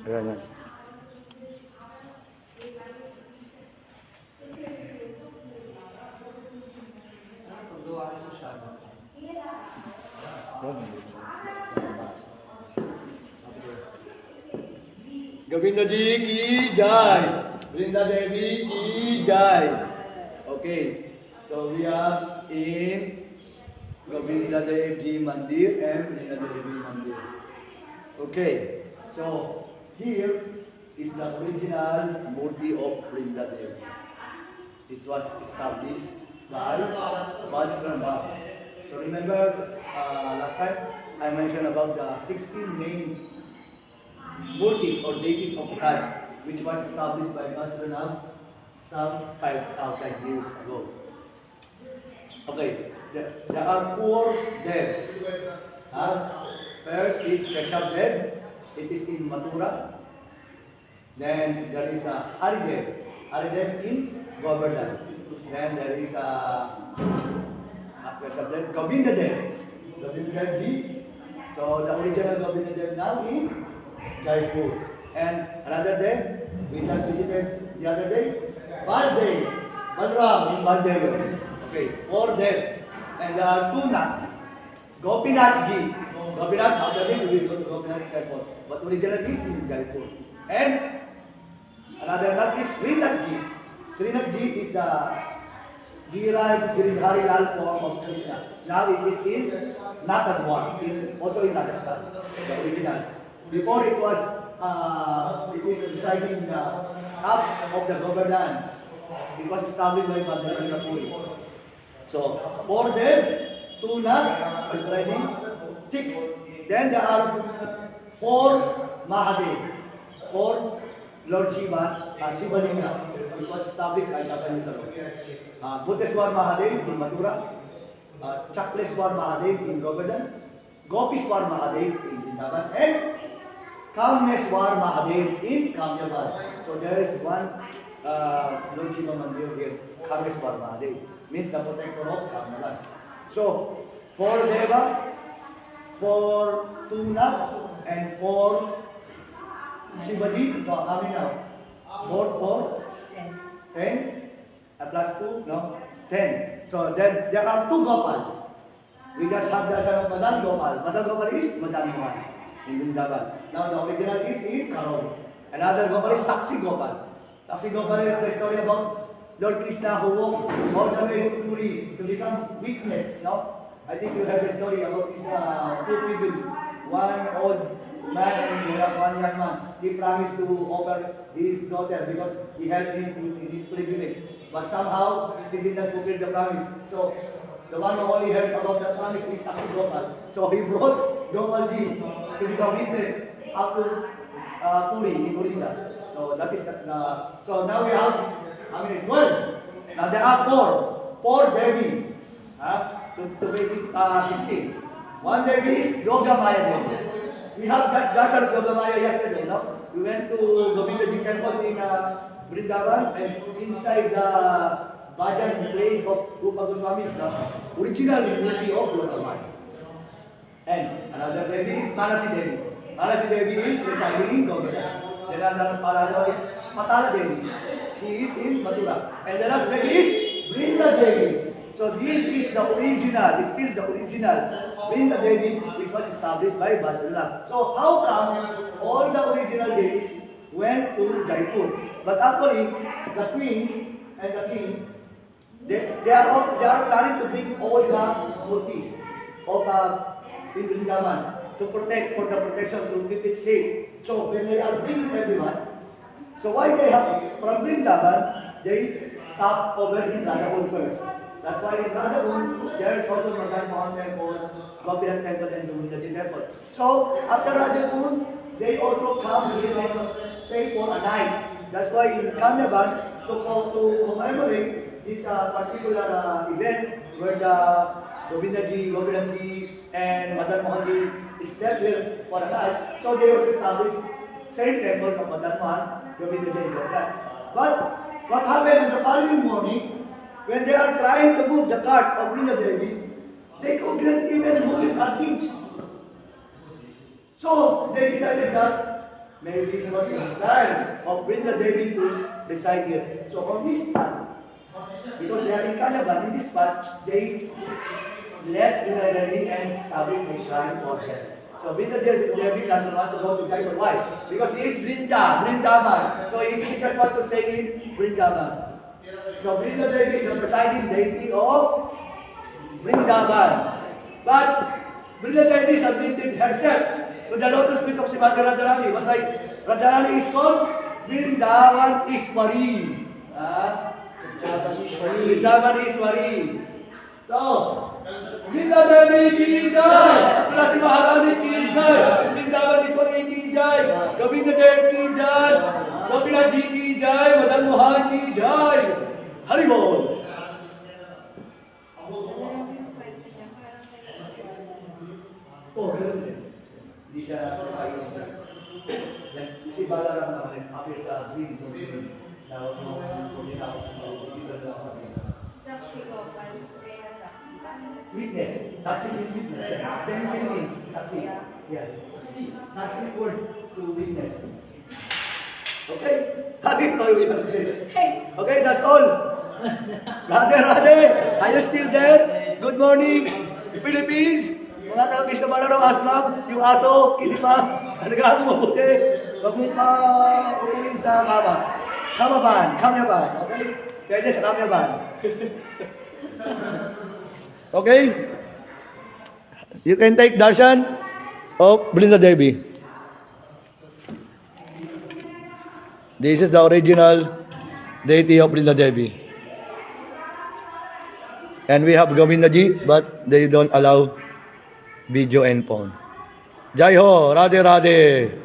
Ayan, yan. Govinda ji ki jai. Vrinda Devi ki jai. Okay, so we are in Govinda Devi Mandir and Vrinda Devi Mandir. Okay, so here is the original Murti of Vrinda Devi. It was established by Vajrangam. So remember last time I mentioned about the 16 main Murtis or deities of Christ, which was established by Vajrangam some 5,000 years ago. Okay, there are 4 there. First is Keshavdev, it is in Mathura. Then there is Haridev in Govardhan. Then there is Govinda Ji. So the original Govinda now in Jaipur. And another day, we just visited the other day, Baldev, Balram in Baldev. Okay, 4 there. And there are 2 now. Gopinath Ji. Gopinath, after this we will go to Gopinath Temple. But original is in Jaipur. And another name is Srinath Ji. Srinath Ji is the Giridhari Lal form of Krishna. Now it is in Natadwar, also in Rajasthan, the original. Before it is residing in the half of the Govardhan. It was established by Bhadrangga Puri. So 4 there, 2 now, residing 6. Then there are 4 Mahadev, 4 Lord Shiva, Shivalinga, which was established by Japanese. Buddheswar Mahadev in Mathura, Chakleswar Mahadev in Govardhan, Gopishwar Mahadev in Vrindavan, and Kameswar Mahadev in Kamyabad. So there is one Lord Shiva Mandir here, Kameswar Mahadev, means the protector of Kamyabad. So 4 Deva, 4 Tuna, and 4 Shivaji. So how many now? 4, 10. Plus 2, no? 10. So then there are 2 Gopal. We just have the son of Madan Gopal. Madan Gopal is Madan Mohan in Vrindavan. Now the original is in Karoli. Another Gopal is Saksi Gopal. Saksi Gopal is the story about Lord Krishna who walked all the way to Puri to become witness. No? I think you have the story about these 2 pilgrims. One old man and one young man. He promised to offer his daughter because he helped him in his pilgrimage. But somehow he did not fulfill the promise. So the one who only heard about the promise is Saksi Gopal. So he brought Gopal Ji to become witness up to Puri in Odisha. So that is so now we have how many? 12. Now there are 4 Devi. To make it 16. One Devi is Yoga Maya Devi. We have just darshan Yoga Maya yesterday, no? We went to Govinda Ji Temple in Vrindavan, and inside the Bhajan place of Rupa Goswami, the original unity of Yoga Maya. And another Devi is Manasi Devi. Manasi Devi is residing in Govardhan. Then another is Matala Devi. She is in Mathura. And the last Devi is Vrinda Devi. So this is the original, is still the original Vrinda Devi, which was established by Vajrangam. So how come all the original Devis went to Jaipur? But actually, the queens and the king, they are planning to bring all the murtis of the Vrindavan to protect, for the protection, to keep it safe. So when they are bringing everyone, so why they have, from Vrindavan, they stop over in Radhakund first. That's why in Radhakund, there is also Madan Mohan Temple, Gopinath Temple, and Govinda Ji Temple. So after Radhakund, they also come here and stay for a night. That's why in Kamyabad, to commemorate this particular event where the Govinda Ji, Gopinath Ji, and Madan Mohan Ji stayed here for a night. So they also established same temples of Madan Mohan, Govinda Ji, and Govardhan. But what happened in the following morning? When they are trying to move the cart of Vrinda Devi, they couldn't even move it an inch. So they decided that may be was the son of Brinda Devi to reside here. So on this spot, because they are in Calaban, in this spot, they let Brinda Devi and establish a shrine for her. So Brinda Devi doesn't want to go to Jaipur. Why? Because he is Brindavan. So he just want to stay in Brindavan. So Brinda Devi is the presiding deity of Brindavan. But Brinda Devi submitted herself to the lotus feet of Srimati Radharani. What's like? Radharani is called Brindavan Iswari. Brindavan Iswari. So, Brinda Devi ki jai, Tulasi Maharani ki jai, Brindavan Iswari ki jai, Govinda Dev ki jai, Gopinath ji ki jai, Madan Mohan ki jai. Hari Bol. Oh, hindi siya si Balaram naman appear sa dream to me. Now, hindi na ako sa witness. Saksi is witness. Same means saksi. Yeah. Saksi word to witness. Okay? Happy all we have said. Okay, that's all. Radhe. Are you still there? Good morning, Philippines. Mga taga-bis na Malarong Aslam, yung aso, kinipa, nag-aaral mabuti. Huwag mong upuin sa kama. Kamaban. Okay? Pwede sa kamaban. Okay? You can take darshan of Brinda Devi. This is the original deity of Brinda Devi. And we have Govinda Ji, but they don't allow video and phone. Jai Ho, Radhe Radhe.